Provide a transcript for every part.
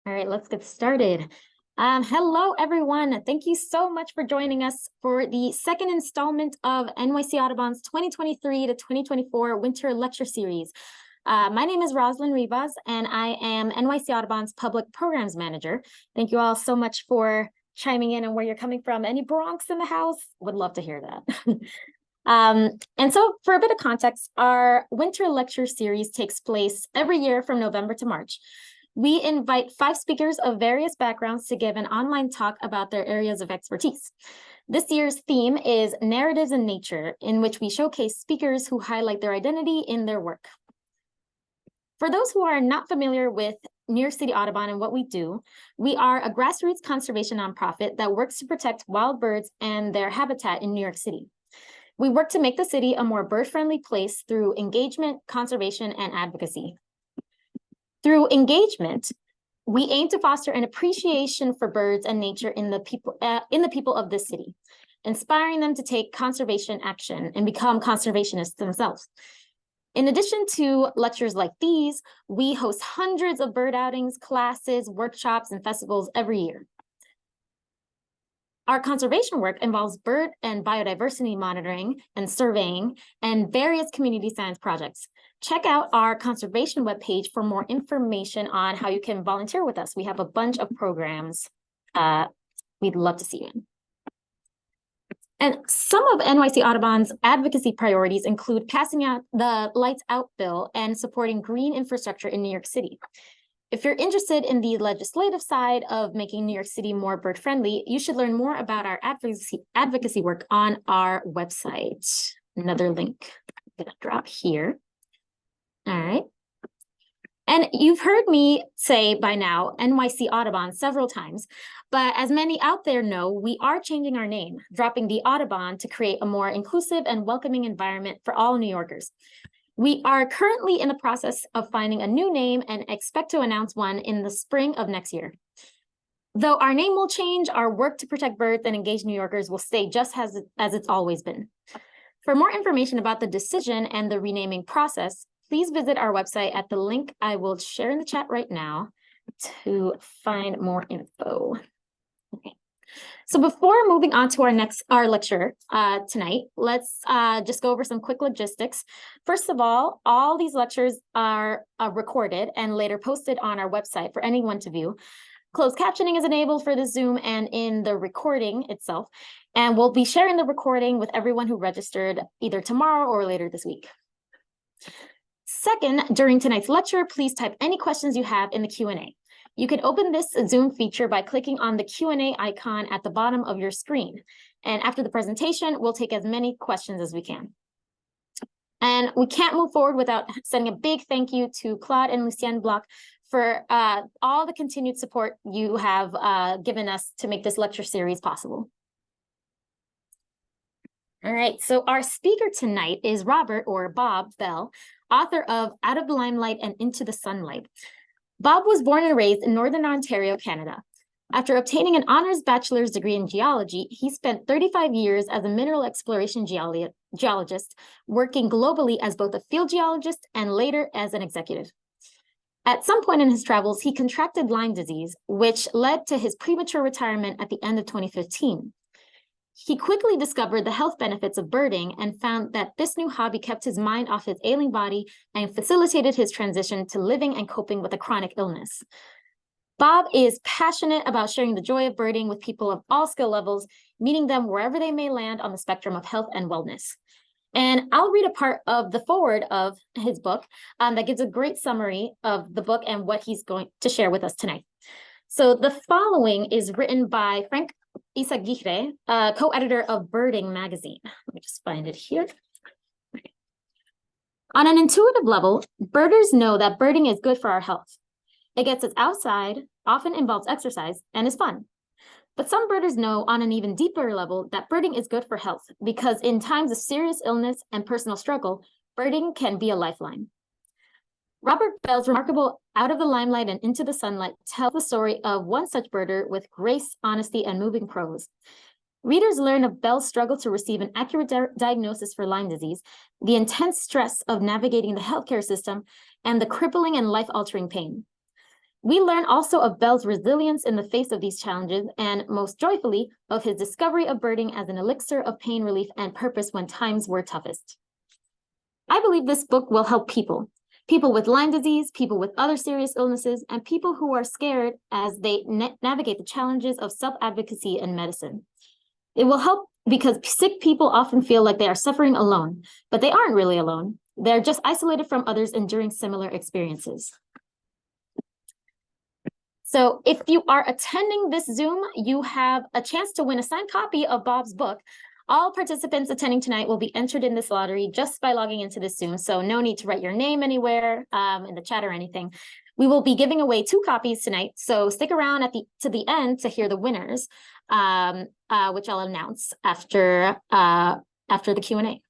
All right, let's get started. Hello, everyone. Thank you so much for joining us for the second installment of NYC Audubon's 2023 to 2024 Winter Lecture Series. My name is Roslyn Rivas, and I am NYC Audubon's Public Programs Manager. Thank you all so much for chiming in and where you're coming from. Any Bronx in the house? Would love to hear that. And so for a bit of context, our Winter Lecture Series takes place every year from November to March. We invite 5 speakers of various backgrounds to give an online talk about their areas of expertise. This year's theme is Narratives in Nature, in which we showcase speakers who highlight their identity in their work. For those who are not familiar with New York City Audubon and what we do, we are a grassroots conservation nonprofit that works to protect wild birds and their habitat in New York City. We work to make the city a more bird-friendly place through engagement, conservation, and advocacy. Through engagement, we aim to foster an appreciation for birds and nature in the people of this city, inspiring them to take conservation action and become conservationists themselves. In addition to lectures like these, we host hundreds of bird outings, classes, workshops, and festivals every year. Our conservation work involves bird and biodiversity monitoring and surveying and various community science projects. Check out our conservation webpage for more information on how you can volunteer with us. We have a bunch of programs we'd love to see you in. And some of NYC Audubon's advocacy priorities include passing out the Lights Out bill and supporting green infrastructure in New York City. If you're interested in the legislative side of making New York City more bird-friendly, you should learn more about our advocacy work on our website. Another link I'm gonna drop here. All right. And you've heard me say by now NYC Audubon several times, but as many out there know, we are changing our name, dropping the Audubon to create a more inclusive and welcoming environment for all New Yorkers. We are currently in the process of finding a new name and expect to announce one in the spring of next year. Though our name will change, our work to protect birds and engage New Yorkers will stay just as it's always been. For more information about the decision and the renaming process, please visit our website at the link I will share in the chat right now to find more info. Okay. So before moving on to our lecture tonight, let's just go over some quick logistics. First of all these lectures are recorded and later posted on our website for anyone to view. Closed captioning is enabled for the Zoom and in the recording itself, and we'll be sharing the recording with everyone who registered either tomorrow or later this week. Second, during tonight's lecture, please type any questions you have in the Q&A. You can open this Zoom feature by clicking on the Q&A icon at the bottom of your screen. And after the presentation, we'll take as many questions as we can. And we can't move forward without sending a big thank you to Claude and Lucienne Bloch for all the continued support you have given us to make this lecture series possible. All right, so our speaker tonight is Robert, or Bob, Bell, author of Out of the Limelight and Into the Sunlight. Bob was born and raised in Northern Ontario, Canada. After obtaining an honors bachelor's degree in geology, he spent 35 years as a mineral exploration geologist, working globally as both a field geologist and later as an executive. At some point in his travels, he contracted Lyme disease, which led to his premature retirement at the end of 2015. He quickly discovered the health benefits of birding and found that this new hobby kept his mind off his ailing body and facilitated his transition to living and coping with a chronic illness. Bob is passionate about sharing the joy of birding with people of all skill levels, meeting them wherever they may land on the spectrum of health and wellness. And I'll read a part of the foreword of his book that gives a great summary of the book and what he's going to share with us tonight. So the following is written by Frank Isaguirre, co-editor of Birding magazine. Let me just find it here. Okay. On an intuitive level, birders know that birding is good for our health. It gets us outside, often involves exercise, and is fun. But some birders know on an even deeper level that birding is good for health because in times of serious illness and personal struggle, birding can be a lifeline. Robert Bell's remarkable Out of the Limelight and Into the Sunlight tells the story of one such birder with grace, honesty, and moving prose. Readers learn of Bell's struggle to receive an accurate diagnosis for Lyme disease, the intense stress of navigating the healthcare system, and the crippling and life-altering pain. We learn also of Bell's resilience in the face of these challenges, and most joyfully, of his discovery of birding as an elixir of pain relief and purpose when times were toughest. I believe this book will help people with Lyme disease, people with other serious illnesses, and people who are scared as they navigate the challenges of self-advocacy in medicine. It will help because sick people often feel like they are suffering alone, but they aren't really alone. They're just isolated from others enduring similar experiences. So if you are attending this Zoom, you have a chance to win a signed copy of Bob's book. All participants attending tonight will be entered in this lottery just by logging into this Zoom, so no need to write your name anywhere in the chat or anything. We will be giving away 2 copies tonight, so stick around to the end to hear the winners, which I'll announce after the Q&A.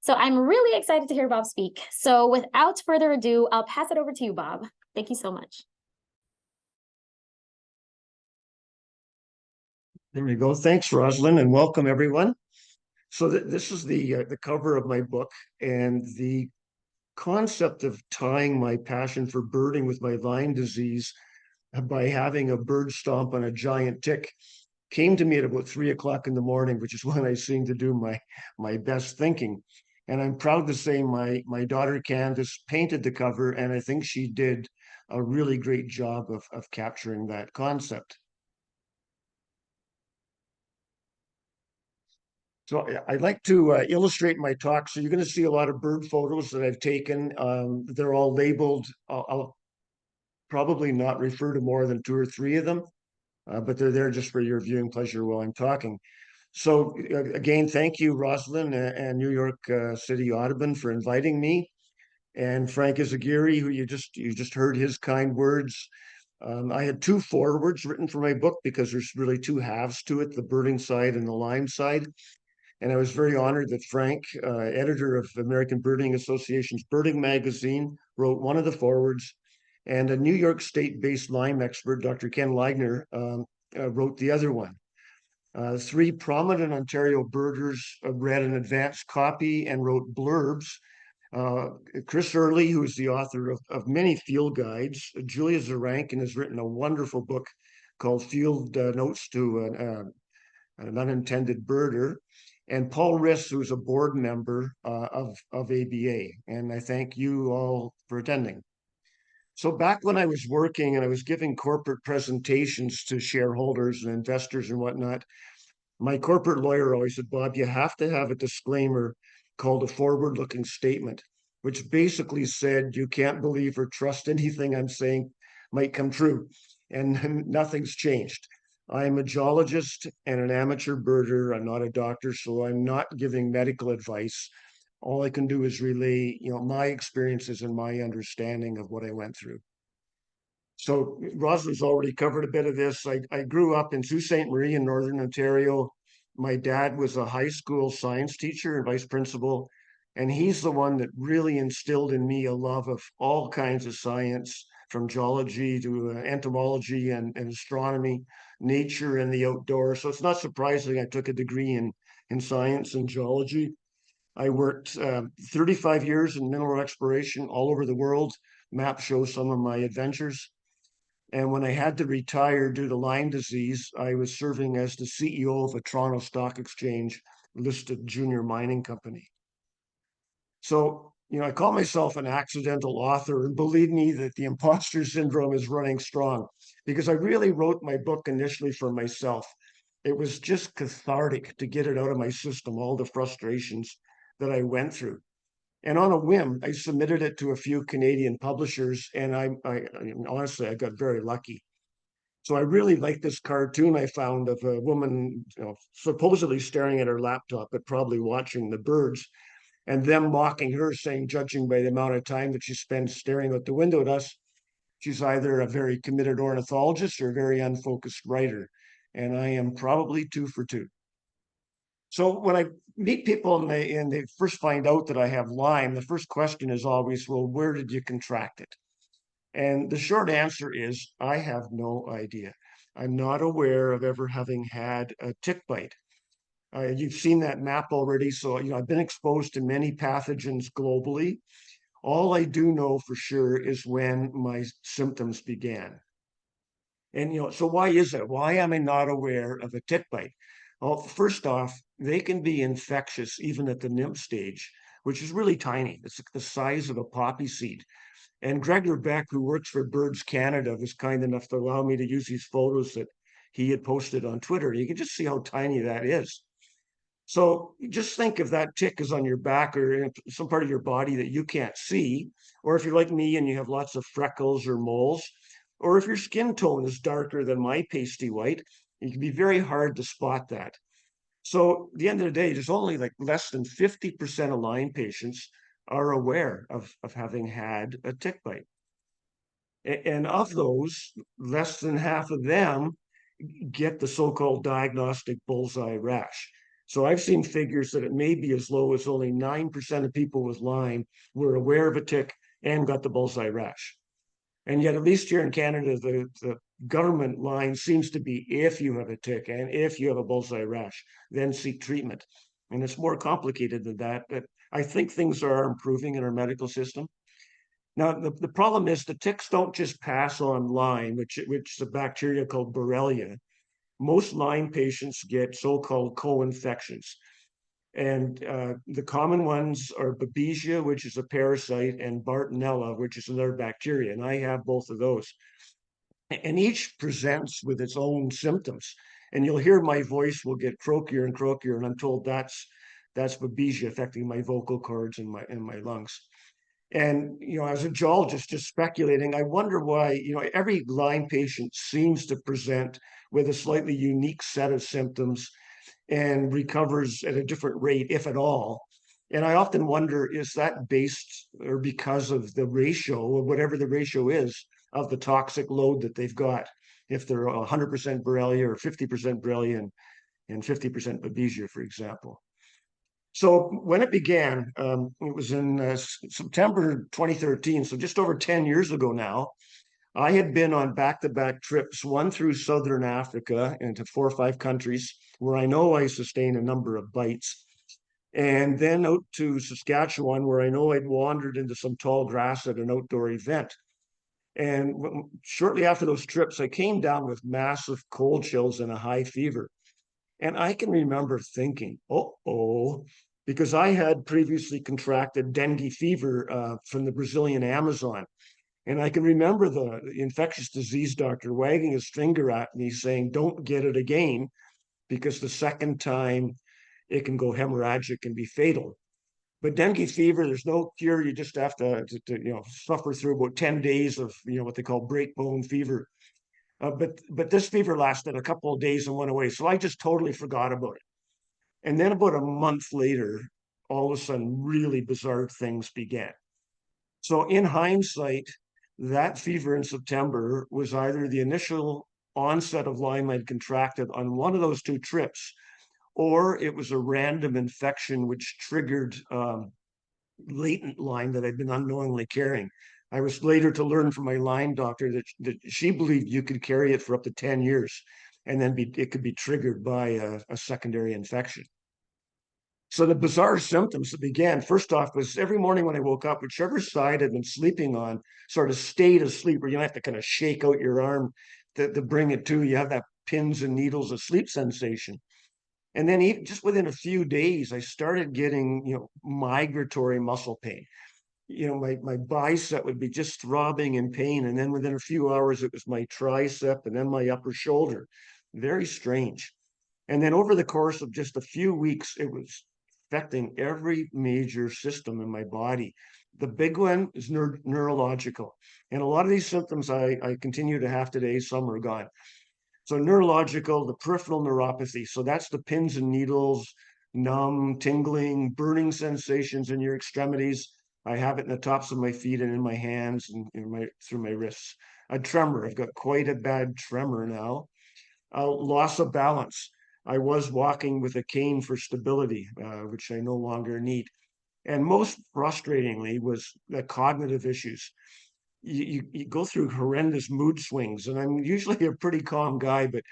So I'm really excited to hear Bob speak. So without further ado, I'll pass it over to you, Bob. Thank you so much. There we go. Thanks, Rosalind, and welcome everyone. So this is the cover of my book, and the concept of tying my passion for birding with my Lyme disease by having a bird stomp on a giant tick came to me at about 3 o'clock in the morning, which is when I seem to do my best thinking. And I'm proud to say my daughter Candace painted the cover, and I think she did a really great job of capturing that concept. So I'd like to illustrate my talk. So you're going to see a lot of bird photos that I've taken. They're all labeled. I'll probably not refer to more than 2 or 3 of them, but they're there just for your viewing pleasure while I'm talking. So again, thank you, Rosalind and New York City Audubon for inviting me, and Frank Izagiri, who you just heard his kind words. I had 2 forewords written for my book because there's really 2 halves to it, the birding side and the Lyme side. And I was very honored that Frank, editor of American Birding Association's Birding Magazine, wrote one of the forwards, and a New York State-based Lyme expert, Dr. Ken Leigner, wrote the other one. 3 prominent Ontario birders read an advanced copy and wrote blurbs. Chris Early, who is the author of many field guides. Julia Zarankin has written a wonderful book called Field Notes to an Unintended Birder. And Paul Riss, who's a board member of ABA. And I thank you all for attending. So back when I was working and I was giving corporate presentations to shareholders and investors and whatnot, my corporate lawyer always said, Bob, you have to have a disclaimer called a forward-looking statement, which basically said you can't believe or trust anything I'm saying might come true. And nothing's changed. I'm a geologist and an amateur birder. I'm not a doctor, so I'm not giving medical advice. All I can do is relay, my experiences and my understanding of what I went through. So Rosalind's already covered a bit of this. I grew up in Sault Ste. Marie in Northern Ontario. My dad was a high school science teacher and vice principal, and he's the one that really instilled in me a love of all kinds of science, from geology to entomology and astronomy, nature and the outdoors. So it's not surprising I took a degree in science and geology. I worked 35 years in mineral exploration all over the world. Map shows some of my adventures. And when I had to retire due to Lyme disease, I was serving as the CEO of a Toronto Stock Exchange listed junior mining company. So, I call myself an accidental author, and believe me that the imposter syndrome is running strong, because I really wrote my book initially for myself. It was just cathartic to get it out of my system, all the frustrations that I went through. And on a whim, I submitted it to a few Canadian publishers, and I honestly, I got very lucky. So I really like this cartoon I found of a woman, supposedly staring at her laptop, but probably watching the birds, and them mocking her, saying, judging by the amount of time that she spends staring out the window at us, she's either a very committed ornithologist or a very unfocused writer. And I am probably 2 for 2. So when I meet people and they first find out that I have Lyme, the first question is always, well, where did you contract it? And the short answer is, I have no idea. I'm not aware of ever having had a tick bite. You've seen that map already. So, I've been exposed to many pathogens globally. All I do know for sure is when my symptoms began. And, so why is that? Why am I not aware of a tick bite? Well, first off, they can be infectious even at the nymph stage, which is really tiny. It's the size of a poppy seed. And Greg Beck, who works for Birds Canada, was kind enough to allow me to use these photos that he had posted on Twitter. You can just see how tiny that is. So just think if that tick is on your back or in some part of your body that you can't see, or if you're like me and you have lots of freckles or moles, or if your skin tone is darker than my pasty white, it can be very hard to spot that. So at the end of the day, there's only like less than 50% of Lyme patients are aware of having had a tick bite. And of those, less than half of them get the so-called diagnostic bullseye rash. So I've seen figures that it may be as low as only 9% of people with Lyme were aware of a tick and got the bullseye rash. And yet, at least here in Canada, the government line seems to be if you have a tick and if you have a bullseye rash, then seek treatment. And it's more complicated than that, but I think things are improving in our medical system. Now, the problem is the ticks don't just pass on Lyme, which is a bacteria called Borrelia. Most Lyme patients get so-called co-infections. And the common ones are Babesia, which is a parasite, and Bartonella, which is another bacteria. And I have both of those. And each presents with its own symptoms. And you'll hear my voice will get croakier and croakier, and I'm told that's Babesia affecting my vocal cords and my lungs. And, as a geologist, just speculating, I wonder why, every Lyme patient seems to present with a slightly unique set of symptoms and recovers at a different rate, if at all. And I often wonder, is that based or because of the ratio, or whatever the ratio is, of the toxic load that they've got? If they're 100% Borrelia or 50% Borrelia and 50% Babesia, for example. So when it began, it was in September 2013, so just over 10 years ago now. I had been on back-to-back trips, one through Southern Africa into 4 or 5 countries where I know I sustained a number of bites, and then out to Saskatchewan where I know I'd wandered into some tall grass at an outdoor event. And shortly after those trips, I came down with massive cold chills and a high fever. And I can remember thinking, oh, because I had previously contracted dengue fever from the Brazilian Amazon. And I can remember the infectious disease doctor wagging his finger at me saying, don't get it again, because the second time it can go hemorrhagic and be fatal. But dengue fever, there's no cure. You just have to suffer through about 10 days of, what they call break bone fever. But this fever lasted a couple of days and went away. So I just totally forgot about it. And then about a month later, all of a sudden, really bizarre things began. So in hindsight, that fever in September was either the initial onset of Lyme I'd contracted on one of those 2 trips, or it was a random infection which triggered latent Lyme that I'd been unknowingly carrying. I was later to learn from my Lyme doctor that she believed you could carry it for up to 10 years, and then it could be triggered by a secondary infection. So the bizarre symptoms that began, first off, was every morning when I woke up, whichever side I'd been sleeping on sort of stayed asleep, or you have to kind of shake out your arm to bring it to. You have that pins and needles of sleep sensation. And then even just within a few days, I started getting, migratory muscle pain. My bicep would be just throbbing in pain. And then within a few hours, it was my tricep and then my upper shoulder. Very strange. And then over the course of just a few weeks, it was affecting every major system in my body. The big one is neurological. And a lot of these symptoms I continue to have today, some are gone. So neurological, the peripheral neuropathy. So that's the pins and needles, numb, tingling, burning sensations in your extremities. I have it in the tops of my feet and in my hands and through my wrists. A tremor. I've got quite a bad tremor now. Loss of balance. I was walking with a cane for stability, which I no longer need. And most frustratingly was the cognitive issues. You go through horrendous mood swings, and I'm usually a pretty calm guy, but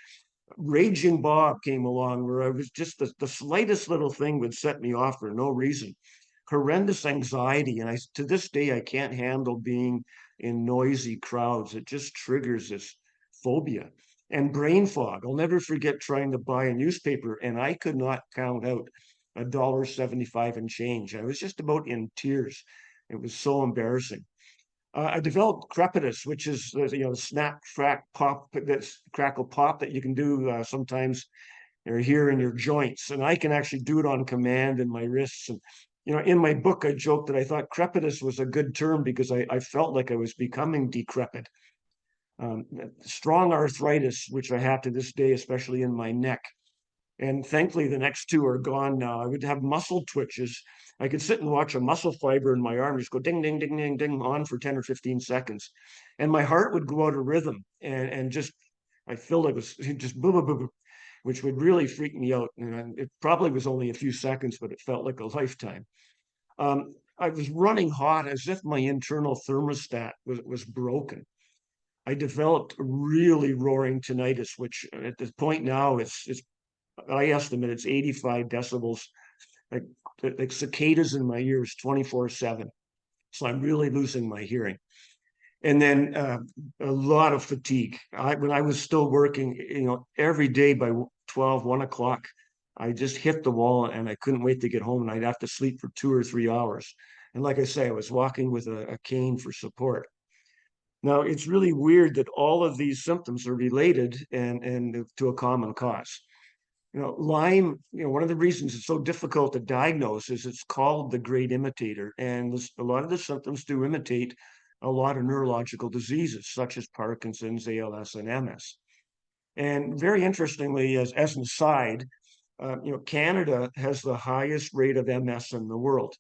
Raging Bob came along where I was just the slightest little thing would set me off for no reason. horrendous anxiety. And to this day, I can't handle being in noisy crowds. It just triggers this phobia. And brain fog. I'll never forget trying to buy a newspaper, and I could not count out $1.75 and change. I was just about in tears. It was so embarrassing. I developed crepitus, which is the snap, crack, pop, that's crackle pop that you can do sometimes or here in your joints, and I can actually do it on command in my wrists. And in my book, I joked that I thought crepitus was a good term because I felt like I was becoming decrepit. Strong arthritis, which I have to this day, especially in my neck. And thankfully, the next two are gone now. I would have muscle twitches. I could sit and watch a muscle fiber in my arm just go ding, ding, ding, ding, ding on for 10 or 15 seconds. And my heart would go out of rhythm and just, I felt it was just boom, boom, boom, which would really freak me out. And it probably was only a few seconds, but it felt like a lifetime. I was running hot as if my internal thermostat was broken. I developed really roaring tinnitus, which at this point now it's I estimate it's 85 decibels, like cicadas in my ears 24/7. So I'm really losing my hearing. And then a lot of fatigue. When I was still working, every day by 12, 1 o'clock, I just hit the wall and I couldn't wait to get home, and I'd have to sleep for 2 or 3 hours. And like I say, I was walking with a cane for support. Now, it's really weird that all of these symptoms are related and to a common cause. Lyme, one of the reasons it's so difficult to diagnose is it's called the great imitator. And a lot of the symptoms do imitate a lot of neurological diseases, such as Parkinson's, ALS, and MS. And very interestingly, as an aside, Canada has the highest rate of MS in the world.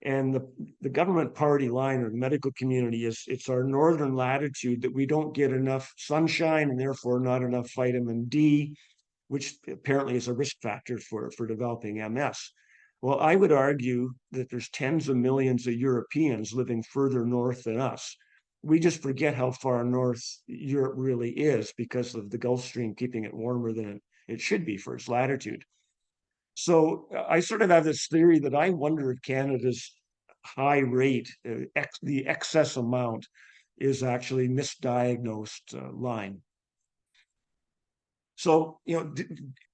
And the government party line or the medical community is it's our northern latitude that we don't get enough sunshine and therefore not enough vitamin D, which apparently is a risk factor for developing MS. Well, I would argue that there's tens of millions of Europeans living further north than us. We just forget how far north Europe really is because of the Gulf Stream keeping it warmer than it should be for its latitude. So I sort of have this theory that I wonder if Canada's high rate, the excess amount, is actually misdiagnosed Lyme. So,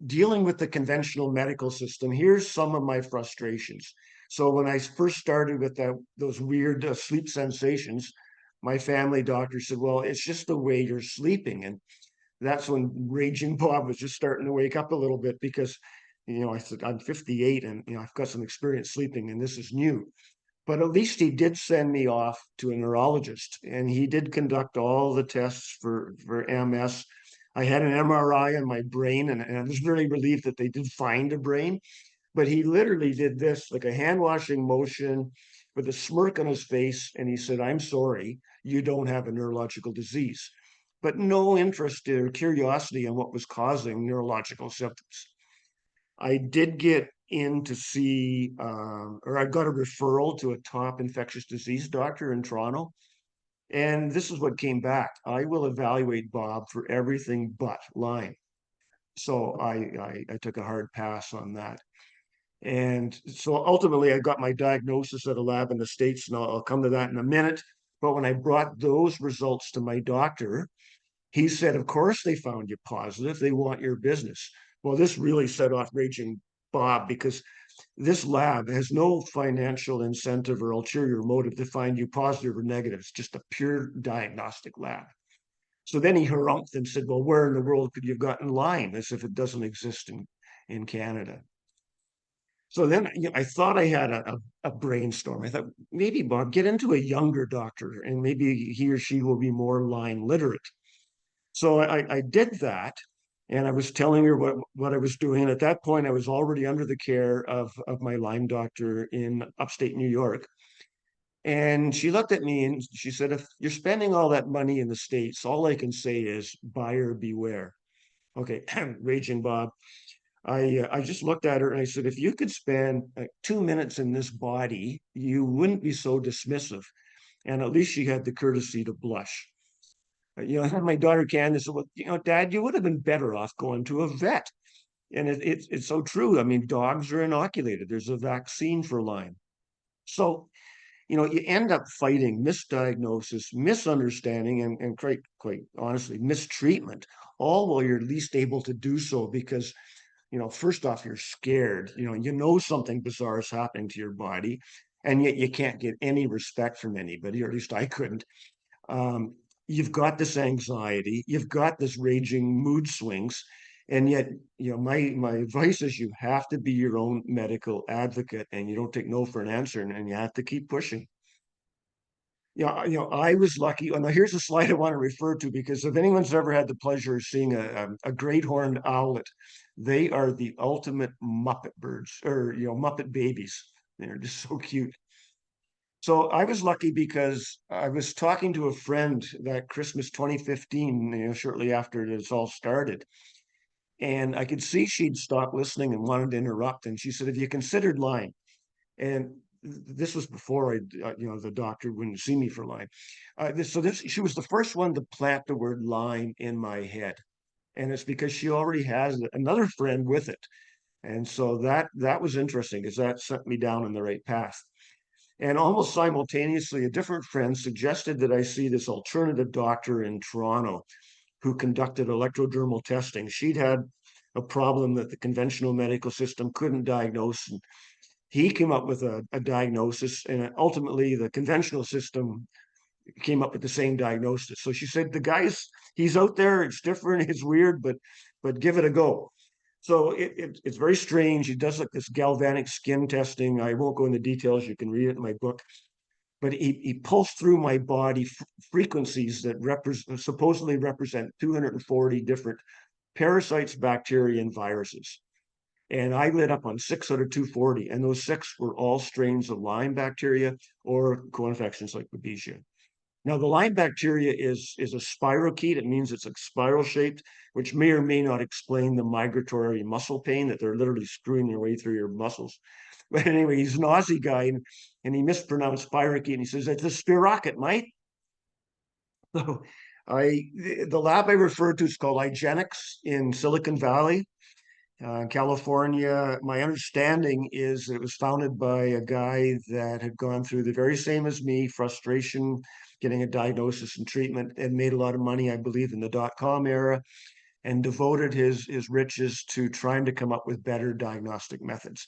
dealing with the conventional medical system, here's some of my frustrations. So when I first started with those weird sleep sensations, my family doctor said, well, it's just the way you're sleeping. And that's when Raging Bob was just starting to wake up a little bit because, I said, I'm 58 and, I've got some experience sleeping and this is new. But at least he did send me off to a neurologist, and he did conduct all the tests for MS. I had an MRI on my brain, and I was really relieved that they did find a brain. But he literally did this, like a hand washing motion with a smirk on his face. And he said, I'm sorry, you don't have a neurological disease. But no interest or curiosity on what was causing neurological symptoms. I did get in to see, or I got a referral to a top infectious disease doctor in Toronto. And this is what came back. I will evaluate Bob for everything but Lyme. So I took a hard pass on that. And so ultimately, I got my diagnosis at a lab in the States, and I'll come to that in a minute. But when I brought those results to my doctor, he said, of course they found you positive. They want your business. Well, this really set off Raging Bob because this lab has no financial incentive or ulterior motive to find you positive or negative. It's just a pure diagnostic lab. So then he harumphed and said, well, where in the world could you have gotten Lyme, as if it doesn't exist in Canada? So then I thought I had a brainstorm. I thought, maybe, Bob, get into a younger doctor and maybe he or she will be more Lyme literate. So I did that, and I was telling her what I was doing. At that point, I was already under the care of my Lyme doctor in upstate New York. And she looked at me and she said, if you're spending all that money in the States, all I can say is buyer beware. Okay, Raging Bob. I just looked at her and I said, if you could spend 2 minutes in this body, you wouldn't be so dismissive. And at least she had the courtesy to blush. I had my daughter Candace said, well, Dad, you would have been better off going to a vet. And it's so true. I mean, dogs are inoculated. There's a vaccine for Lyme. So, you end up fighting misdiagnosis, misunderstanding, and quite honestly, mistreatment, all while you're least able to do so because, first off, you're scared. You know something bizarre is happening to your body, and yet you can't get any respect from anybody, or at least I couldn't. Um, you've got this anxiety, you've got this raging mood swings, and yet, my advice is you have to be your own medical advocate, and you don't take no for an answer, and you have to keep pushing. I was lucky. And now here's a slide I want to refer to because if anyone's ever had the pleasure of seeing a great horned owlet, they are the ultimate Muppet birds or, Muppet babies. They're just so cute. So I was lucky because I was talking to a friend that Christmas 2015, shortly after this all started. And I could see she'd stopped listening and wanted to interrupt. And she said, "Have you considered Lyme?" And this was before the doctor wouldn't see me for Lyme. She was the first one to plant the word Lyme in my head. And it's because she already has another friend with it. And so that was interesting because that sent me down in the right path. And almost simultaneously, a different friend suggested that I see this alternative doctor in Toronto who conducted electrodermal testing. She'd had a problem that the conventional medical system couldn't diagnose. And he came up with a diagnosis, and ultimately the conventional system came up with the same diagnosis. So she said, he's out there, it's different, it's weird, but give it a go. So it's very strange. He does like this galvanic skin testing. I won't go into details. You can read it in my book. But he pulsed through my body frequencies that supposedly represent 240 different parasites, bacteria, and viruses. And I lit up on 6 out of 240, and those 6 were all strains of Lyme bacteria or co-infections like Babesia. Now, the Lyme bacteria is a spirochete. It means it's like spiral shaped, which may or may not explain the migratory muscle pain that they're literally screwing their way through your muscles. But anyway, he's an Aussie guy, and he mispronounced spirochete, and he says, "It's a spirochete, mate." So the lab I referred to is called IGeneX in Silicon Valley, California. My understanding is it was founded by a guy that had gone through the very same as me, frustration, getting a diagnosis and treatment, and made a lot of money, I believe, in the dot-com era, and devoted his riches to trying to come up with better diagnostic methods.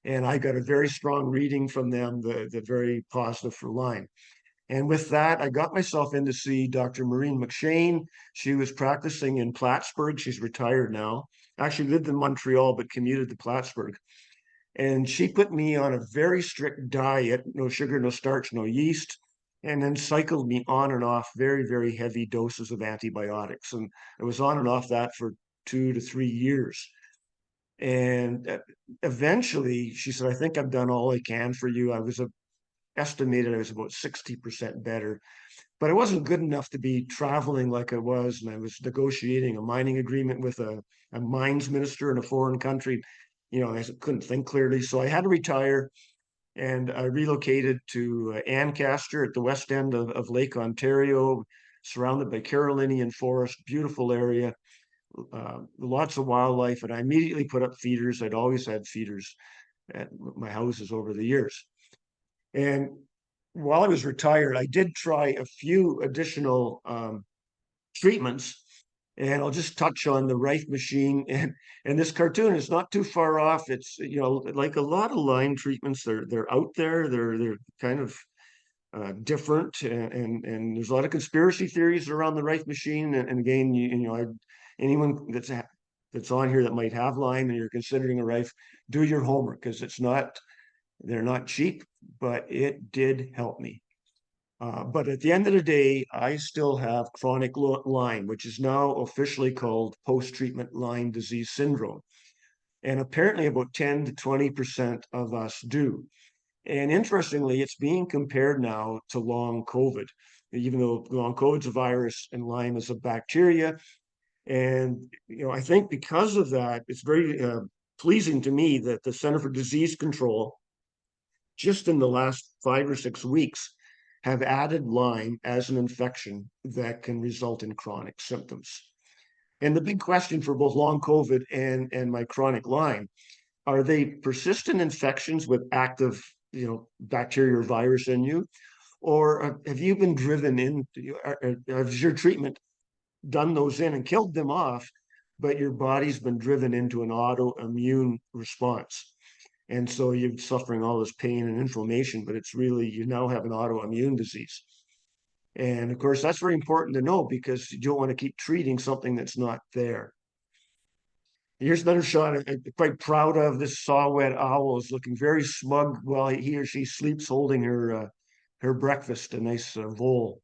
And I got a very strong reading from them, the very positive for Lyme. And with that, I got myself in to see Dr. Maureen McShane. She was practicing in Plattsburgh. She's retired now. Actually lived in Montreal, but commuted to Plattsburgh. And she put me on a very strict diet, no sugar, no starch, no yeast, and then cycled me on and off very, very heavy doses of antibiotics. And I was on and off that for 2 to 3 years. And eventually she said, "I think I've done all I can for you." Estimated I was about 60% better, but it wasn't good enough to be traveling like I was. And I was negotiating a mining agreement with a mines minister in a foreign country. I couldn't think clearly. So I had to retire, and I relocated to Ancaster at the west end of Lake Ontario, surrounded by Carolinian forest, beautiful area, lots of wildlife. And I immediately put up feeders. I'd always had feeders at my houses over the years. And while I was retired, I did try a few additional treatments, and I'll just touch on the Rife machine. And this cartoon is not too far off. It's like a lot of Lyme treatments. They're out there. They're kind of different, and there's a lot of conspiracy theories around the Rife machine. And again, anyone that's on here that might have Lyme and you're considering a Rife, do your homework because they're not cheap, but it did help me. But at the end of the day, I still have chronic Lyme, which is now officially called post-treatment Lyme disease syndrome. And apparently about 10 to 20% of us do. And interestingly, it's being compared now to long COVID, even though long COVID's a virus and Lyme is a bacteria. And, I think because of that, it's very pleasing to me that the Center for Disease Control, just in the last 5 or 6 weeks, have added Lyme as an infection that can result in chronic symptoms. And the big question for both long COVID and my chronic Lyme, are they persistent infections with active bacteria or virus in you? Or have you been driven in, has your treatment done those in and killed them off, but your body's been driven into an autoimmune response? And so you're suffering all this pain and inflammation, but it's really, you now have an autoimmune disease. And of course, that's very important to know because you don't want to keep treating something that's not there. Here's another shot I'm quite proud of. This saw-whet owl is looking very smug while he or she sleeps, holding her breakfast, a nice vole.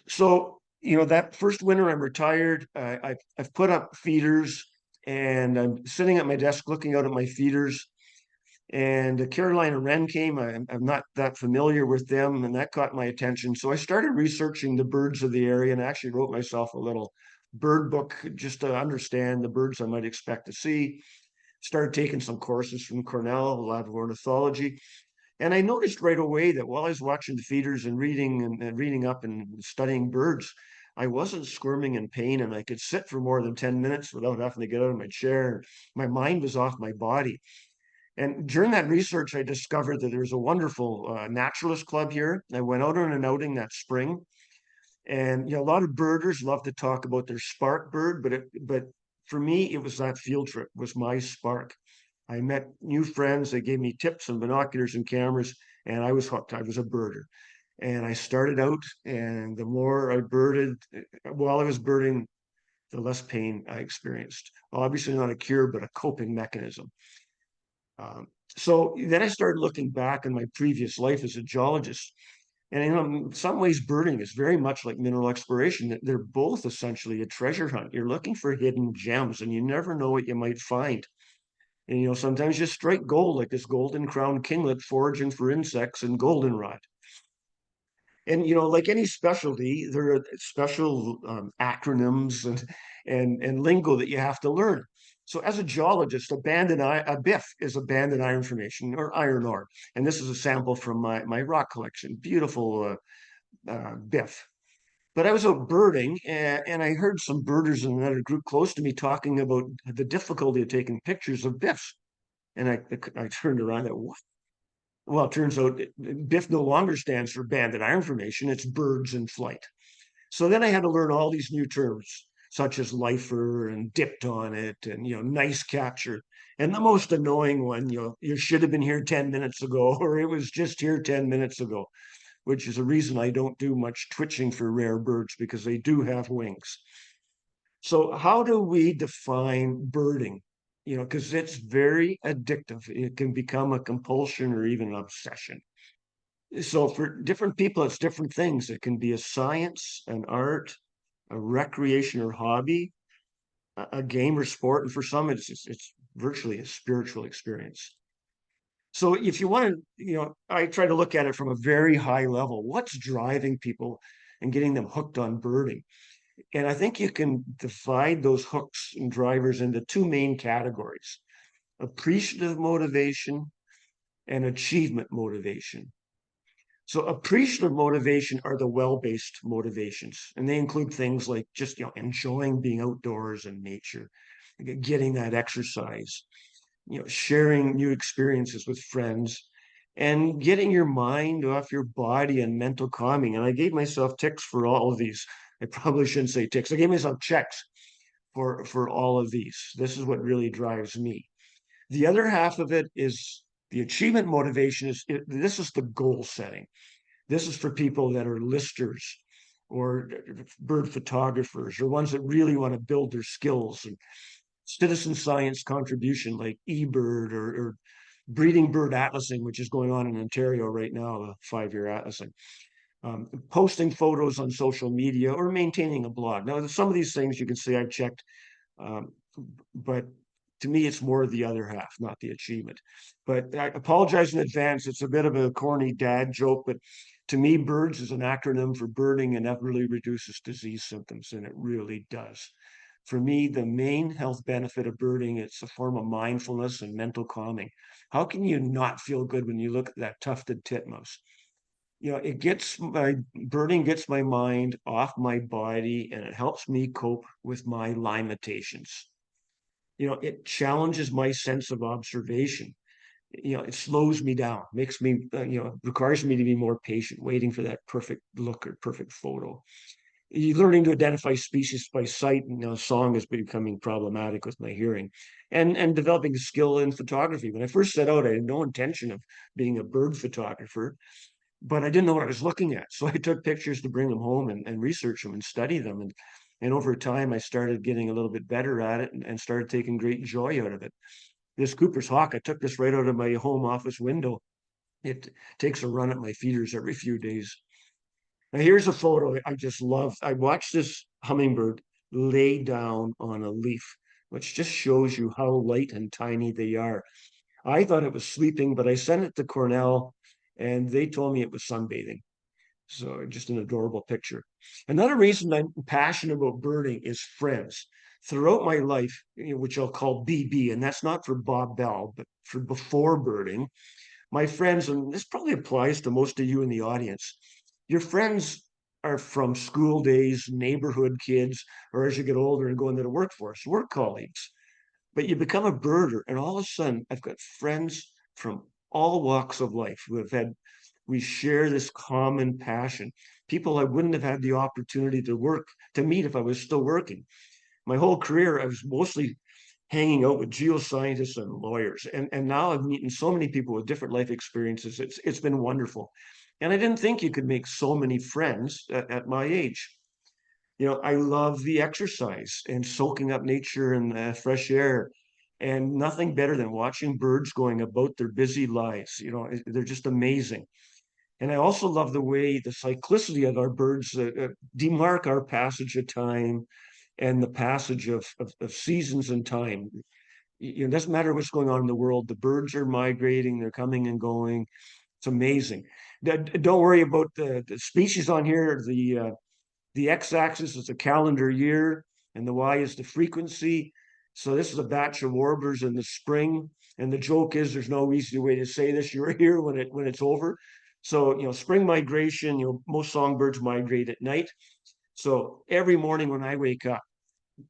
So, that first winter I'm retired, I've put up feeders, and I'm sitting at my desk looking out at my feeders. And the Carolina wren came. I'm not that familiar with them, and that caught my attention. So I started researching the birds of the area and actually wrote myself a little bird book just to understand the birds I might expect to see. Started taking some courses from Cornell, Lab of Ornithology. And I noticed right away that while I was watching the feeders and reading up and studying birds, I wasn't squirming in pain, and I could sit for more than 10 minutes without having to get out of my chair. My mind was off my body. And during that research, I discovered that there's a wonderful naturalist club here. I went out on an outing that spring, and a lot of birders love to talk about their spark bird, but for me, it was that field trip was my spark. I met new friends. They gave me tips and binoculars and cameras, and I was hooked. I was a birder. And I started out, and the more I birded, while I was birding, the less pain I experienced. Obviously, not a cure, but a coping mechanism. So then I started looking back on my previous life as a geologist. And in some ways, birding is very much like mineral exploration. They're both essentially a treasure hunt. You're looking for hidden gems, and you never know what you might find. And sometimes you strike gold, like this golden crowned kinglet foraging for insects and goldenrod. And like any specialty, there are special acronyms and lingo that you have to learn. So as a geologist, a BIF is abandoned iron formation or iron ore. And this is a sample from my rock collection. Beautiful BIF. But I was out birding, and I heard some birders in another group close to me talking about the difficulty of taking pictures of BIFs. And I turned around and what? Well, it turns out BIF no longer stands for banded iron formation. It's birds in flight. So then I had to learn all these new terms, such as lifer and dipped on it and, nice capture. And the most annoying one, you should have been here 10 minutes ago, or it was just here 10 minutes ago, which is a reason I don't do much twitching for rare birds because they do have wings. So how do we define birding? Because it's very addictive. It can become a compulsion or even an obsession. So for different people, it's different things. It can be a science, an art, a recreation or hobby, a game or sport, and for some, it's virtually a spiritual experience. So if you want to, I try to look at it from a very high level. What's driving people and getting them hooked on birding? And I think you can divide those hooks and drivers into two main categories: appreciative motivation and achievement motivation. So appreciative motivation are the well-based motivations, and they include things like just enjoying being outdoors in nature, getting that exercise, sharing new experiences with friends, and getting your mind off your body and mental calming. And I gave myself ticks for all of these. I probably shouldn't say ticks. I gave myself checks for all of these. This is what really drives me. The other half of it is the achievement motivation. This is the goal setting. This is for people that are listers or bird photographers or ones that really want to build their skills, and citizen science contribution like eBird or breeding bird atlasing, which is going on in Ontario right now, the 5-year atlasing. Posting photos on social media or maintaining a blog. Now, some of these things you can say I've checked, but to me, it's more the other half, not the achievement. But I apologize in advance. It's a bit of a corny dad joke, but to me, BIRDS is an acronym for birding, and that really reduces disease symptoms, and it really does. For me, the main health benefit of birding, it's a form of mindfulness and mental calming. How can you not feel good when you look at that tufted titmouse? Birding gets my mind off my body, and it helps me cope with my limitations. It challenges my sense of observation. it slows me down, makes me, requires me to be more patient, waiting for that perfect look or perfect photo. You're learning to identify species by sight, and song is becoming problematic with my hearing, and developing a skill in photography. When I first set out, I had no intention of being a bird photographer, but I didn't know what I was looking at. So I took pictures to bring them home and research them and study them. And over time, I started getting a little bit better at it and started taking great joy out of it. This Cooper's hawk, I took this right out of my home office window. It takes a run at my feeders every few days. Now, here's a photo I just love. I watched this hummingbird lay down on a leaf, which just shows you how light and tiny they are. I thought it was sleeping, but I sent it to Cornell and they told me it was sunbathing. So just an adorable picture. Another reason I'm passionate about birding is friends. Throughout my life, which I'll call BB, and that's not for Bob Bell, but for before birding, my friends, and this probably applies to most of you in the audience, your friends are from school days, neighborhood kids, or as you get older and go into the workforce, work colleagues. But you become a birder, and all of a sudden, I've got friends from all walks of life who have had, we share this common passion. People I wouldn't have had the opportunity to meet if I was still working. My whole career, I was mostly hanging out with geoscientists and lawyers. And now I've meeting so many people with different life experiences. It's been wonderful. And I didn't think you could make so many friends at my age. I love the exercise and soaking up nature and fresh air. And nothing better than watching birds going about their busy lives. They're just amazing. And I also love the way the cyclicity of our birds demark our passage of time and the passage of seasons and time. It doesn't matter what's going on in the world. The birds are migrating, they're coming and going. It's amazing. Don't worry about the species on here. The x-axis is the calendar year, and the y is the frequency. So this is a batch of warblers in the spring. And the joke is there's no easy way to say this. You're here when it's over. So, spring migration, most songbirds migrate at night. So every morning when I wake up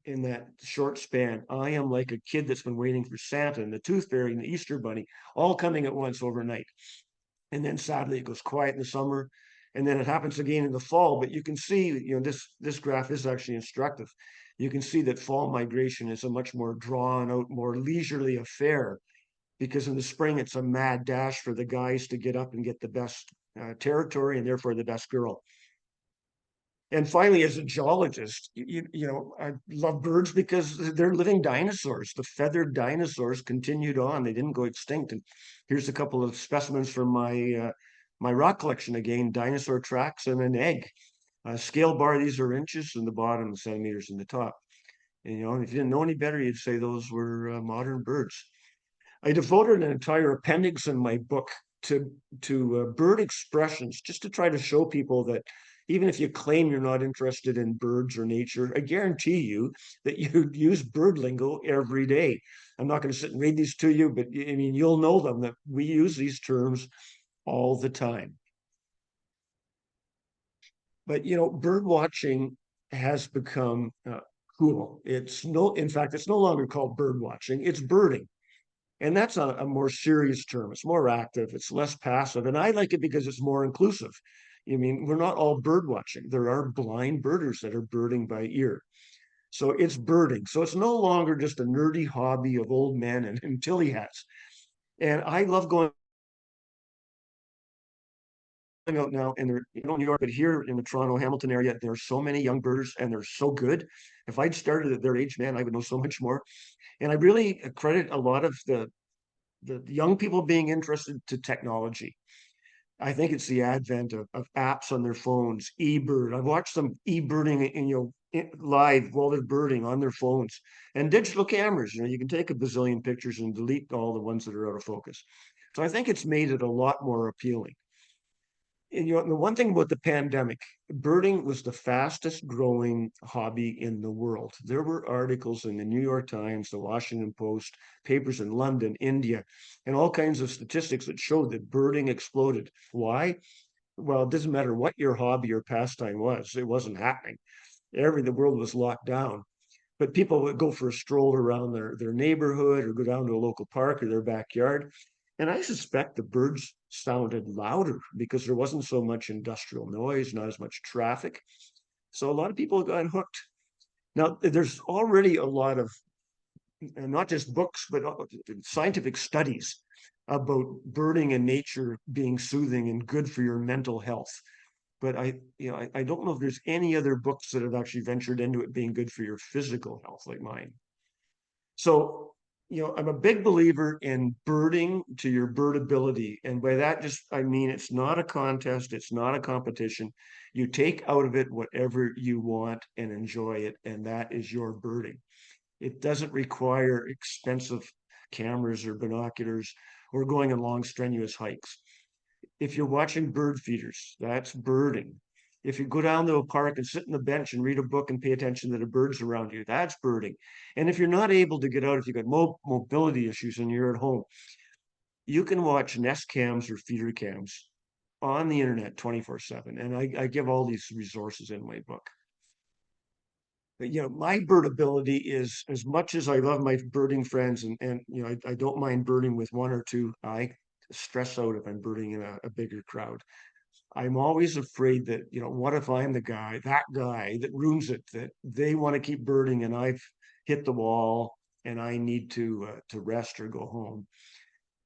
in that short span, I am like a kid that's been waiting for Santa and the Tooth Fairy and the Easter Bunny, all coming at once overnight. And then sadly, it goes quiet in the summer, and then it happens again in the fall. But you can see, this graph is actually instructive. You can see that fall migration is a much more drawn out, more leisurely affair, because in the spring it's a mad dash for the guys to get up and get the best territory and therefore the best girl. And finally, as a geologist, I love birds because they're living dinosaurs. The feathered dinosaurs continued on; they didn't go extinct. And here's a couple of specimens from my rock collection again: dinosaur tracks and an egg. Scale bar; these are inches in the bottom, centimeters in the top. And if you didn't know any better, you'd say those were modern birds. I devoted an entire appendix in my book to bird expressions, just to try to show people that even if you claim you're not interested in birds or nature, I guarantee you that you use bird lingo every day. I'm not going to sit and read these to you, but I mean, you'll know them, that we use these terms all the time. But bird watching has become cool. In fact, it's no longer called bird watching; it's birding. And that's a more serious term. It's more active, it's less passive. And I like it because it's more inclusive. I mean, we're not all bird watching. There are blind birders that are birding by ear. So it's birding. So it's no longer just a nerdy hobby of old men and tilly hats. And I love going out now, and they're, New York, but here in the Toronto, Hamilton area, there are so many young birders and they're so good. If I'd started at their age, man, I would know so much more. And I really credit a lot of the young people being interested to technology. I think it's the advent of apps on their phones, eBird. I've watched them e-birding live while they're birding on their phones, and digital cameras. You can take a bazillion pictures and delete all the ones that are out of focus. So I think it's made it a lot more appealing. And the one thing about the pandemic, birding was the fastest growing hobby in the world. There were articles in the New York Times, the Washington Post, papers in London, India, and all kinds of statistics that showed that birding exploded. Why? Well, it doesn't matter what your hobby or pastime was, it wasn't happening. The world was locked down. But people would go for a stroll around their neighborhood or go down to a local park or their backyard. And I suspect the birds sounded louder because there wasn't so much industrial noise, not as much traffic. So a lot of people got hooked. Now, there's already a lot of, and not just books, but scientific studies about birding and nature being soothing and good for your mental health. But I don't know if there's any other books that have actually ventured into it being good for your physical health like mine. So, I'm a big believer in birding to your birdability. And by that, I mean, it's not a contest, it's not a competition. You take out of it whatever you want and enjoy it. And that is your birding. It doesn't require expensive cameras or binoculars or going on long, strenuous hikes. If you're watching bird feeders, that's birding. If you go down to a park and sit on the bench and read a book and pay attention to the birds around you, that's birding. And if you're not able to get out, if you've got mobility issues and you're at home, you can watch nest cams or feeder cams on the internet 24/7. And I give all these resources in my book. But, my birdability is, as much as I love my birding friends, and I don't mind birding with one or two. I stress out if I'm birding in a bigger crowd. I'm always afraid that, what if I'm that guy that ruins it, that they want to keep birding and I've hit the wall and I need to rest or go home.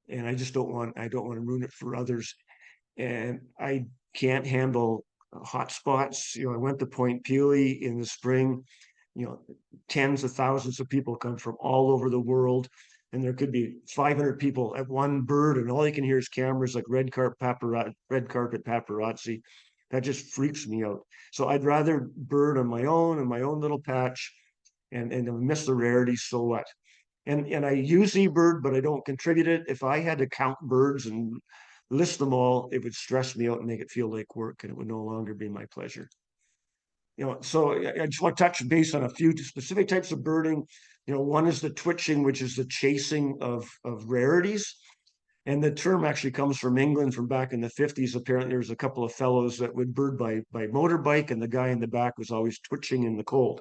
And I don't want to ruin it for others. And I can't handle hot spots. I went to Point Pelee in the spring. Tens of thousands of people come from all over the world, and there could be 500 people at one bird, and all you can hear is cameras like red carpet paparazzi. That just freaks me out. So I'd rather bird on my own in my own little patch, and miss the rarity. So what? And I use eBird, but I don't contribute it. If I had to count birds and list them all, it would stress me out and make it feel like work, and it would no longer be my pleasure. So I just want to touch base on a few specific types of birding. One is the twitching, which is the chasing of rarities. And the term actually comes from England from back in the 50s. Apparently, there's a couple of fellows that would bird by motorbike, and the guy in the back was always twitching in the cold.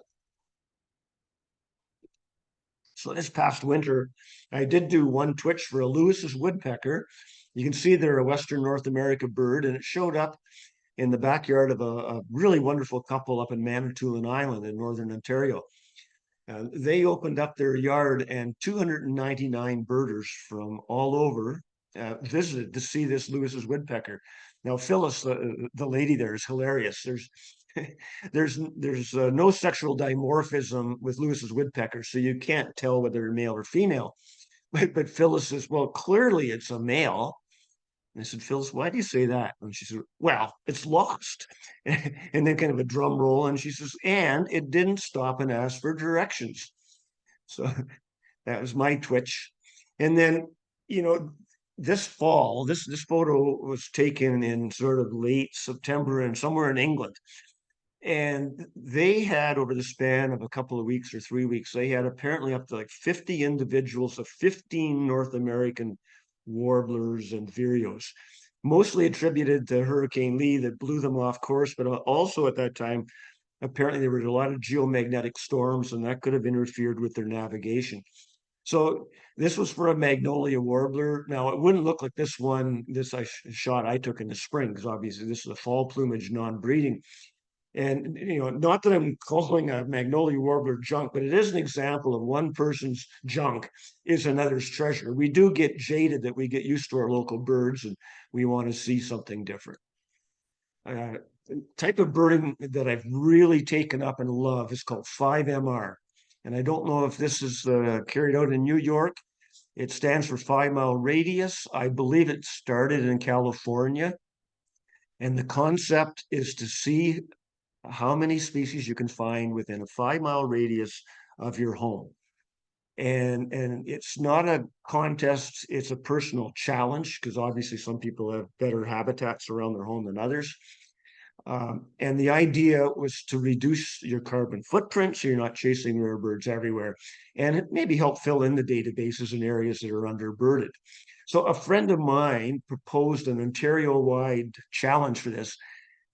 So this past winter, I did do one twitch for a Lewis's woodpecker. You can see they're a Western North America bird, and it showed up in the backyard of a really wonderful couple up in Manitoulin Island in Northern Ontario. They opened up their yard, and 299 birders from all over visited to see this Lewis's woodpecker. Now, Phyllis, the lady there, is hilarious. There's no sexual dimorphism with Lewis's woodpecker, so you can't tell whether they're male or female. But Phyllis says, well, clearly it's a male. And I said, Phyllis, why do you say that? And she said, well, it's lost. And then kind of a drum roll. And she says, and it didn't stop and ask for directions. So that was my twitch. And then, this fall, this photo was taken in sort of late September and somewhere in England. And they had, over the span of a couple of weeks or 3 weeks, they had apparently up to like 50 individuals of 15 North American warblers and vireos, mostly attributed to Hurricane Lee that blew them off course. But also at that time, apparently there were a lot of geomagnetic storms, and that could have interfered with their navigation. So this was for a magnolia warbler. Now, it wouldn't look like this shot I took in the spring, because obviously this is a fall plumage non-breeding. And, not that I'm calling a magnolia warbler junk, but it is an example of one person's junk is another's treasure. We do get jaded that we get used to our local birds and we want to see something different. Type of birding that I've really taken up and love is called 5MR. And I don't know if this is carried out in New York. It stands for 5 Mile Radius. I believe it started in California. And the concept is to see how many species you can find within a 5 mile radius of your home. And it's not a contest, it's a personal challenge, because obviously some people have better habitats around their home than others. And the idea was to reduce your carbon footprint so you're not chasing rare birds everywhere, and maybe help fill in the databases in areas that are underbirded. So a friend of mine proposed an Ontario-wide challenge for this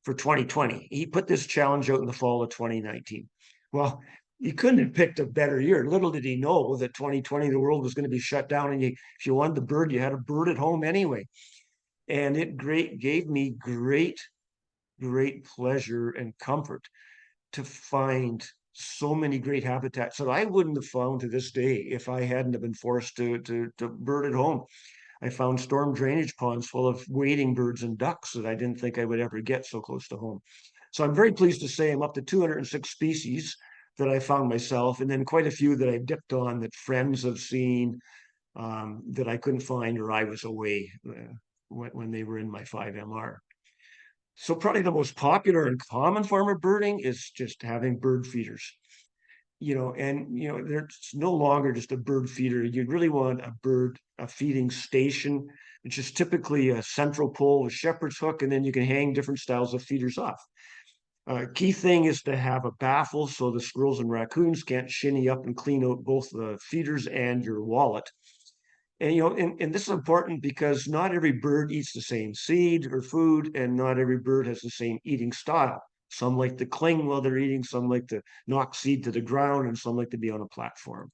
for 2020. He put this challenge out in the fall of 2019. Well, he couldn't have picked a better year. Little did he know that 2020, the world was going to be shut down. And if you wanted the bird, you had a bird at home anyway. And it gave me great pleasure and comfort to find so many great habitats that I wouldn't have found to this day if I hadn't have been forced to bird at home. I found storm drainage ponds full of wading birds and ducks that I didn't think I would ever get so close to home. So I'm very pleased to say I'm up to 206 species that I found myself, and then quite a few that I've dipped on that friends have seen, that I couldn't find or I was away when they were in my 5MR. So probably the most popular and common form of birding is just having bird feeders. There's no longer just a bird feeder. You'd really want a feeding station, which is typically a central pole with shepherd's hook, and then you can hang different styles of feeders off. Key thing is to have a baffle so the squirrels and raccoons can't shinny up and clean out both the feeders and your wallet. And this is important because not every bird eats the same seed or food, and not every bird has the same eating style. Some like to cling while they're eating, some like to knock seed to the ground, and some like to be on a platform.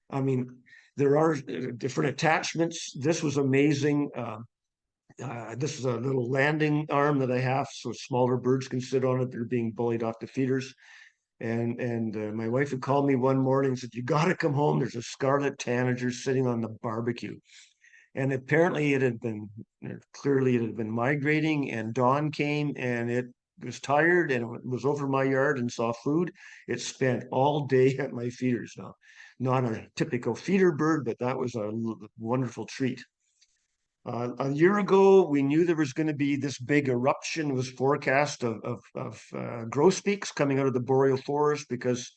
I mean, there are different attachments. This was amazing. This is a little landing arm that I have so smaller birds can sit on it. They're being bullied off the feeders. And my wife had called me one morning and said, "You got to come home. There's a scarlet tanager sitting on the barbecue." And apparently clearly it had been migrating, and dawn came and it was tired and it was over my yard and saw food. It spent all day at my feeders now. Not a typical feeder bird, but that was a wonderful treat. A year ago, we knew there was going to be this big eruption was forecast of grosbeaks coming out of the boreal forest because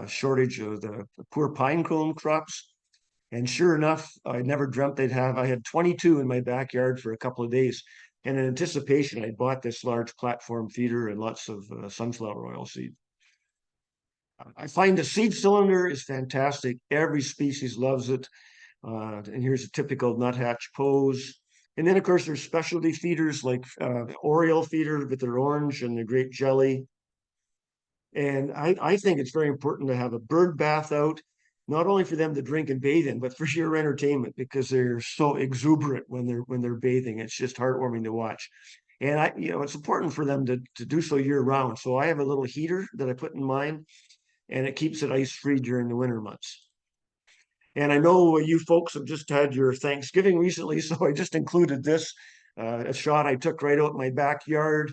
shortage of the poor pine cone crops. And sure enough, I never dreamt I had 22 in my backyard for a couple of days. And in anticipation, I bought this large platform feeder and lots of sunflower oil seed. I find the seed cylinder is fantastic. Every species loves it. And here's a typical nuthatch pose. And then, of course, there's specialty feeders like the Oriole feeder with their orange and the grape jelly. And I think it's very important to have a bird bath out, not only for them to drink and bathe in, but for sheer entertainment because they're so exuberant when they're bathing. It's just heartwarming to watch. And it's important for them to do so year round. So I have a little heater that I put in mine, and it keeps it ice free during the winter months. And I know you folks have just had your Thanksgiving recently, so I just included this, a shot I took right out in my backyard.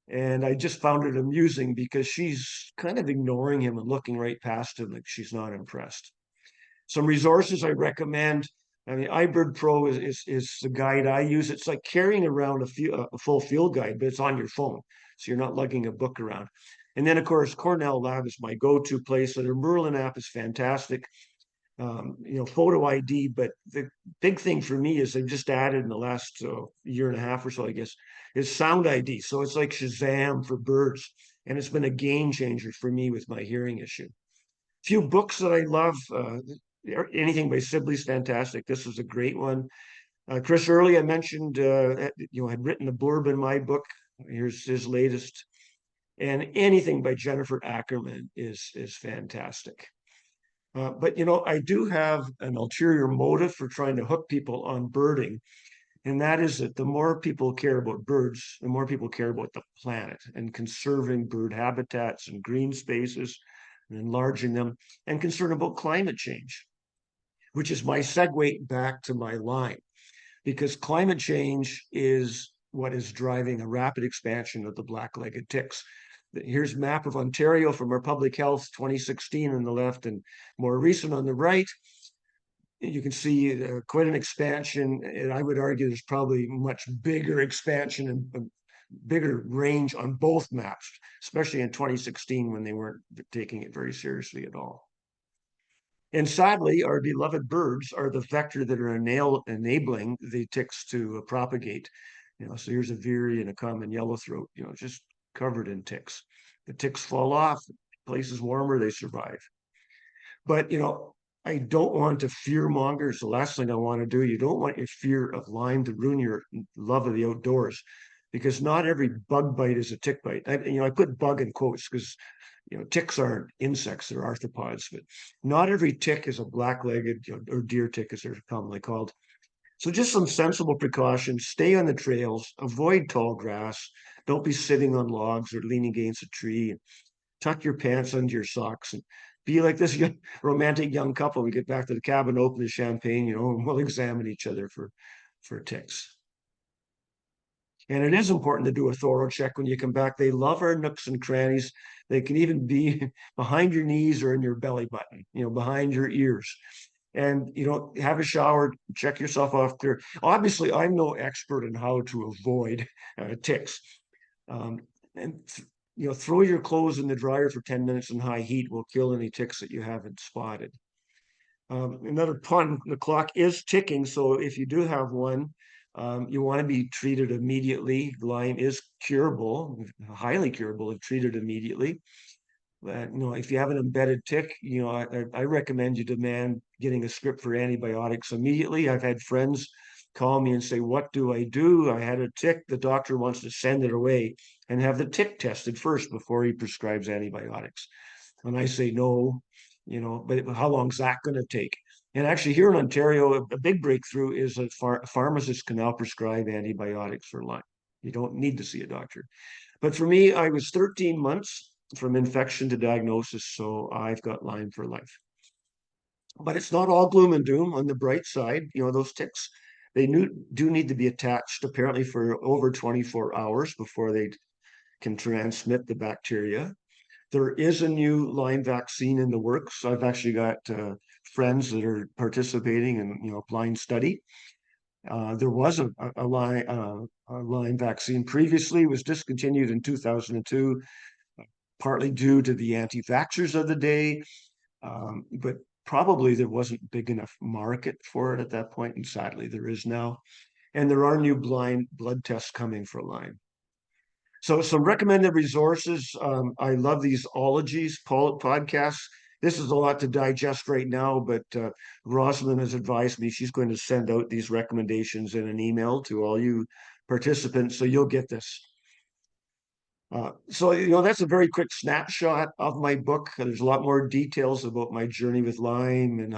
And I just found it amusing because she's kind of ignoring him and looking right past him like she's not impressed. Some resources I recommend. I mean, iBird Pro is the guide I use. It's like carrying around a full field guide, but it's on your phone. So you're not lugging a book around. And then, of course, Cornell Lab is my go-to place. So their Merlin app is fantastic. Photo ID, but the big thing for me is they've just added in the last year and a half or so, I guess, is sound ID. So it's like Shazam for birds. And it's been a game changer for me with my hearing issue. Few books that I love, anything by Sibley's fantastic. This is a great one. Chris Early, I mentioned, had written the blurb in my book. Here's his latest. And anything by Jennifer Ackerman is fantastic. But I do have an ulterior motive for trying to hook people on birding, and that is that the more people care about birds, the more people care about the planet and conserving bird habitats and green spaces and enlarging them, and concern about climate change, which is my segue back to my line, because climate change is what is driving a rapid expansion of the black-legged ticks. Here's a map of Ontario from our Public Health 2016 on the left and more recent on the right. You can see quite an expansion, and I would argue there's probably much bigger expansion and bigger range on both maps, especially in 2016 when they weren't taking it very seriously at all. And sadly, our beloved birds are the vector that are enabling the ticks to propagate. So here's a veery and a common yellowthroat, just covered in ticks. The ticks fall off, the place is warmer, they survive. But, I don't want to fear monger. It's the last thing I want to do. You don't want your fear of Lyme to ruin your love of the outdoors. because not every bug bite is a tick bite. I put bug in quotes because ticks aren't insects, they're arthropods, but not every tick is a black-legged or deer tick, as they're commonly called. So just some sensible precautions. Stay on the trails, avoid tall grass, don't be sitting on logs or leaning against a tree. Tuck your pants under your socks and be like this romantic young couple. We get back to the cabin, open the champagne, and we'll examine each other for ticks. And it is important to do a thorough check when you come back. They love our nooks and crannies. They can even be behind your knees or in your belly button, behind your ears. And, have a shower, check yourself off there. Obviously, I'm no expert in how to avoid ticks. And, throw your clothes in the dryer for 10 minutes in high heat will kill any ticks that you haven't spotted. Another pun, the clock is ticking. So if you do have one, you want to be treated immediately. Lyme is curable, highly curable if treated immediately. If you have an embedded tick, I recommend you demand getting a script for antibiotics immediately. I've had friends call me and say, "What do I do? I had a tick. The doctor wants to send it away and have the tick tested first before he prescribes antibiotics." And I say, no, but how long is that going to take? And actually here in Ontario, a big breakthrough is that pharmacists can now prescribe antibiotics for Lyme. You don't need to see a doctor. But for me, I was 13 months from infection to diagnosis, so I've got Lyme for life. But it's not all gloom and doom. On the bright side, those ticks, they do need to be attached apparently for over 24 hours before they can transmit the bacteria. There is a new Lyme vaccine in the works. I've actually got friends that are participating in a blind study. There was a Lyme vaccine previously, was discontinued in 2002, partly due to the anti-vaxxers of the day, but probably there wasn't big enough market for it at that point, and sadly there is now. And there are new blind blood tests coming for Lyme. So some recommended resources. I love these ologies podcasts. This is a lot to digest right now, but Rosalind has advised me she's going to send out these recommendations in an email to all you participants, so you'll get this. So that's a very quick snapshot of my book. There's a lot more details about my journey with Lyme and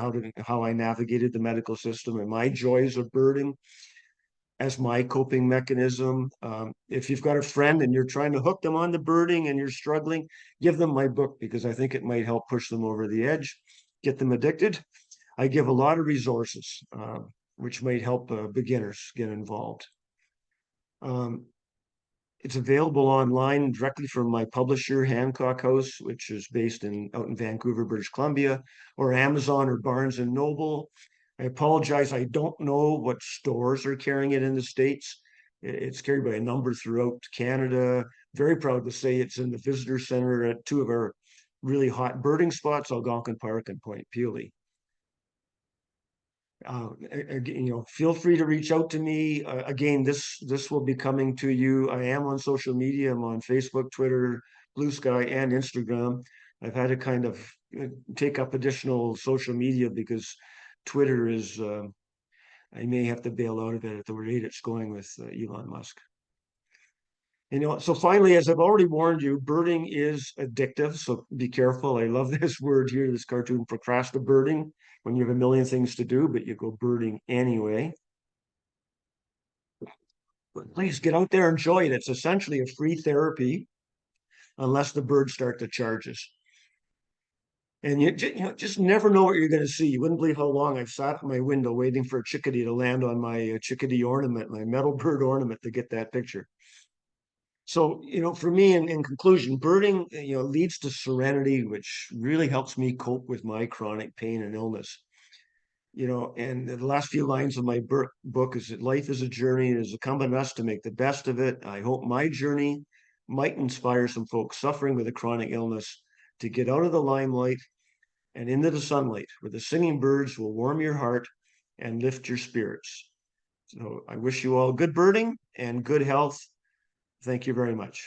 how I navigated the medical system and my joys of birding as my coping mechanism. If you've got a friend and you're trying to hook them on the birding and you're struggling, give them my book because I think it might help push them over the edge, get them addicted. I give a lot of resources, which might help beginners get involved. It's available online directly from my publisher, Hancock House, which is based out in Vancouver, British Columbia, or Amazon or Barnes and Noble. I apologize, I don't know what stores are carrying it in the States. It's carried by a number throughout Canada. Very proud to say it's in the visitor center at two of our really hot birding spots, Algonquin Park and Point Pelee. Feel free to reach out to me. Again, this will be coming to you. I am on social media. I'm on Facebook, Twitter, Blue Sky, and Instagram. I've had to kind of take up additional social media because Twitter is, I may have to bail out of it at the rate it's going with Elon Musk. So finally, as I've already warned you, birding is addictive, so be careful. I love this word here, this cartoon, procrastinating, when you have a million things to do, but you go birding anyway. But please get out there and enjoy it. It's essentially a free therapy, unless the birds start to charge us. And you just never know what you're going to see. You wouldn't believe how long I've sat at my window waiting for a chickadee to land on my chickadee ornament, my metal bird ornament, to get that picture. So, for me, in conclusion, birding, leads to serenity, which really helps me cope with my chronic pain and illness. And the last few lines of my book is that life is a journey. It is incumbent on us to make the best of it. I hope my journey might inspire some folks suffering with a chronic illness to get out of the limelight and into the sunlight, where the singing birds will warm your heart and lift your spirits. So I wish you all good birding and good health. Thank you very much.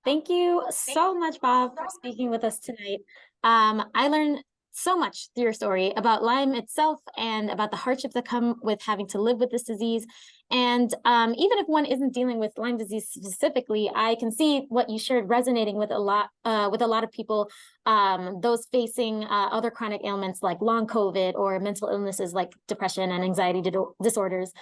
Thank you so much, Bob, for speaking with us tonight. I learned so much through your story about Lyme itself and about the hardships that come with having to live with this disease. And even if one isn't dealing with Lyme disease specifically, I can see what you shared resonating with a lot of people, those facing other chronic ailments like long COVID or mental illnesses like depression and anxiety disorders.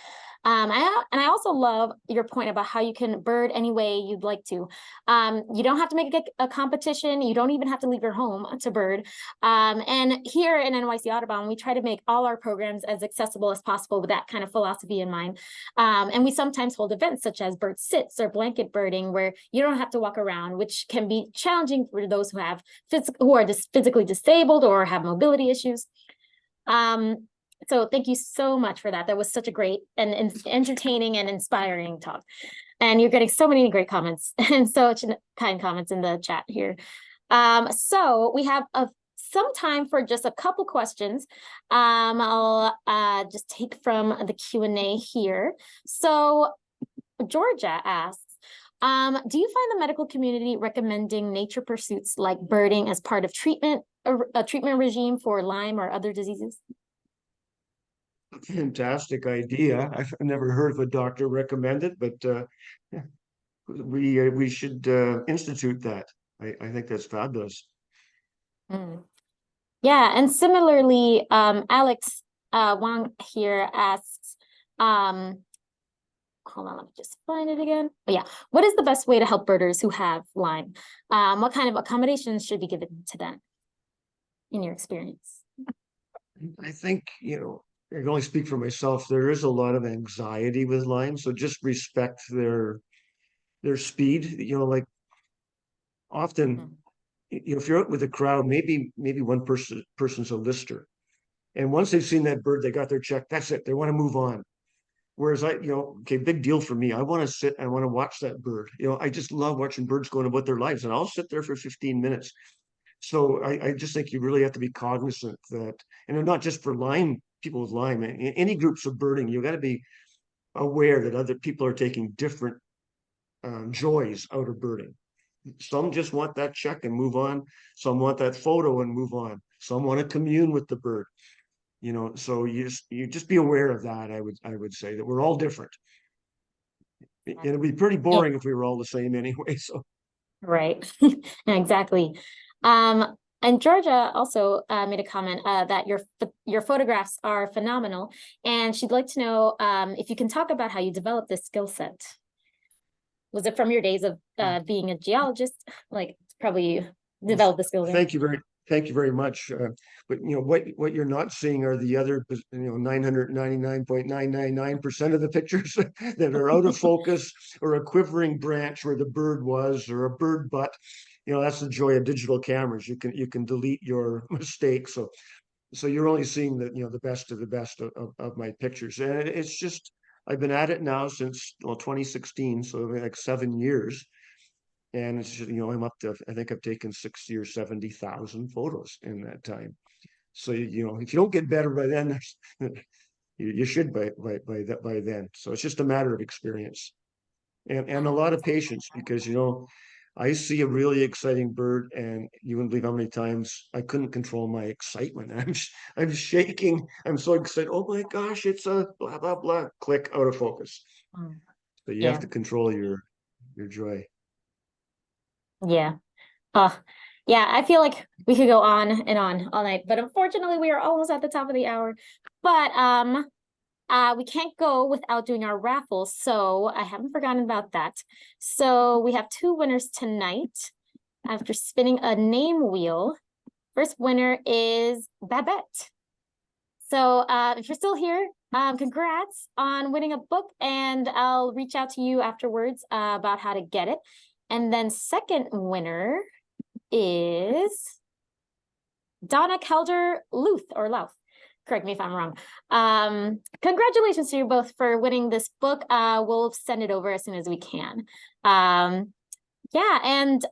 And I also love your point about how you can bird any way you'd like to. You don't have to make a competition. You don't even have to leave your home to bird. And here in NYC Audubon, we try to make all our programs as accessible as possible with that kind of philosophy in mind. And we sometimes hold events such as bird sits or blanket birding, where you don't have to walk around, which can be challenging for those who have physically disabled or have mobility issues. So thank you so much for that. That was such a great and entertaining and inspiring talk. And you're getting so many great comments and such kind comments in the chat here. So we have some time for just a couple questions. I'll just take from the Q&A here. So Georgia asks, do you find the medical community recommending nature pursuits like birding as part of a treatment regime for Lyme or other diseases? Fantastic idea. I've never heard of a doctor recommend it, but yeah, we should institute that. I think that's fabulous. Mm. Yeah, and similarly, Alex Wang here asks, hold on, let me just find it again. But yeah, what is the best way to help birders who have Lyme? What kind of accommodations should be given to them in your experience? I think, I can only speak for myself. There is a lot of anxiety with Lyme, so just respect their speed. Like often, if you're out with a crowd, maybe one person's a lister, and once they've seen that bird, they got their check. That's it. They want to move on. Whereas okay, big deal for me. I want to sit. I want to watch that bird. I just love watching birds going about their lives, and I'll sit there for 15 minutes. So I just think you really have to be cognizant that, and not just for Lyme, people with Lyme, in any groups of birding, you got to be aware that other people are taking different joys out of birding. Some just want that check and move on. Some want that photo and move on. Some want to commune with the bird. So you just be aware of that. I would say that we're all different. It'd be pretty boring if we were all the same anyway. So right, exactly. And Georgia also made a comment that your photographs are phenomenal, and she'd like to know if you can talk about how you developed this skill set. Was it from your days of being a geologist? Like, probably you developed the skill there. Thank you very much. But what you're not seeing are the other 999.999% of the pictures that are out of focus, or a quivering branch where the bird was, or a bird butt. That's the joy of digital cameras. You can delete your mistakes. So you're only seeing the best of the best of my pictures. And it's just, I've been at it now since 2016, so like 7 years. And it's just, I'm up to, I think I've taken 60 or 70,000 photos in that time. So if you don't get better by then, you should by then. So it's just a matter of experience and a lot of patience, because I see a really exciting bird, and you wouldn't believe how many times I couldn't control my excitement. I'm shaking. I'm so excited. Oh my gosh, it's a blah blah blah. Click, out of focus. So you have to control your joy. Yeah. Yeah, I feel like we could go on and on all night, but unfortunately we are almost at the top of the hour. But we can't go without doing our raffle, so I haven't forgotten about that. So we have 2 winners tonight after spinning a name wheel. First winner is Babette. So if you're still here, congrats on winning a book, and I'll reach out to you afterwards about how to get it. And then second winner is Donna Kelder Louth. Correct me if I'm wrong. Congratulations to you both for winning this book. We'll send it over as soon as we can. Yeah, and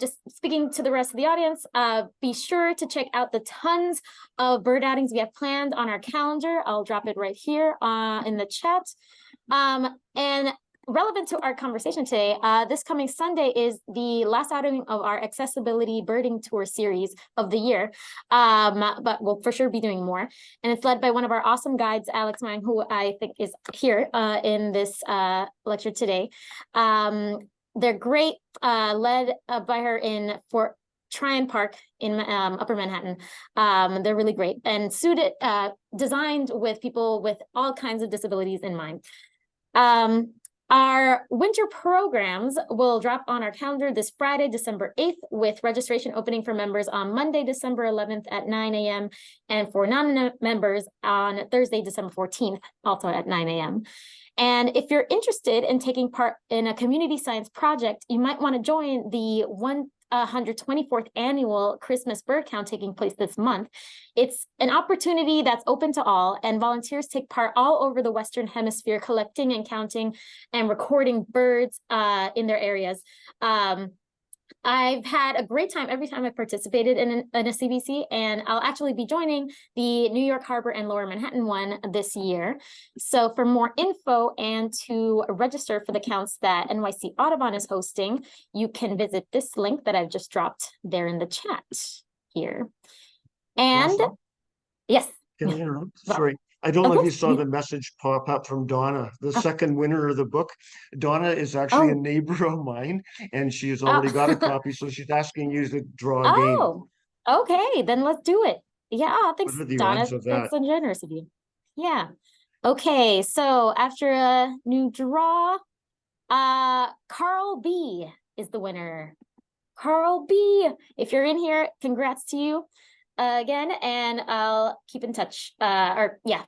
just speaking to the rest of the audience, be sure to check out the tons of bird outings we have planned on our calendar. I'll drop it right here in the chat. And relevant to our conversation today, this coming Sunday is the last outing of our accessibility birding tour series of the year. But we'll for sure be doing more. And it's led by one of our awesome guides, Alex Mang, who I think is here in this lecture today. They're great, led by her in Fort Tryon Park in Upper Manhattan. They're really great and designed with people with all kinds of disabilities in mind. Our winter programs will drop on our calendar this Friday, December 8th, with registration opening for members on Monday, December 11th at 9 a.m. and for non-members on Thursday, December 14th, also at 9 a.m. And if you're interested in taking part in a community science project, you might want to join the 124th annual Christmas bird count taking place this month. It's an opportunity that's open to all, and volunteers take part all over the Western Hemisphere, collecting and counting and recording birds in their areas. I've had a great time every time I've participated in a CBC, and I'll actually be joining the New York Harbor and Lower Manhattan one this year. So for more info and to register for the counts that NYC Audubon is hosting, you can visit this link that I've just dropped there in the chat here. And yes. Can I interrupt? Sorry. I don't know if you saw the message pop up from Donna, the second winner of the book. Donna is actually a neighbor of mine, and she's already got a copy, so she's asking you to draw a game. Oh, okay, then let's do it. Yeah, thanks, What are the Donna. odds of that? That's so generous of you. Yeah. Okay, so after a new draw, Carl B is the winner. Carl B, if you're in here, congrats to you again, and I'll keep in touch,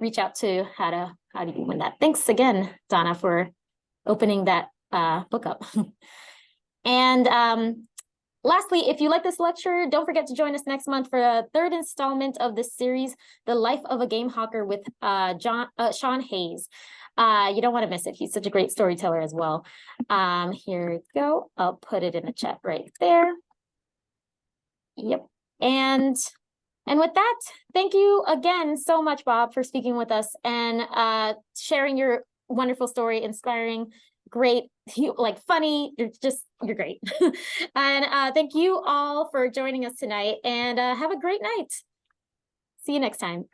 reach out to how do you win that. Thanks again, Donna, for opening that book up. And lastly, if you like this lecture, don't forget to join us next month for the third installment of this series, The Life of a Game Hawker with Sean Hayes. You don't want to miss it. He's such a great storyteller as well. Here we go. I'll put it in the chat right there. Yep. And with that, thank you again so much, Bob, for speaking with us and sharing your wonderful story, inspiring, great, funny. You're great. And thank you all for joining us tonight, and have a great night. See you next time.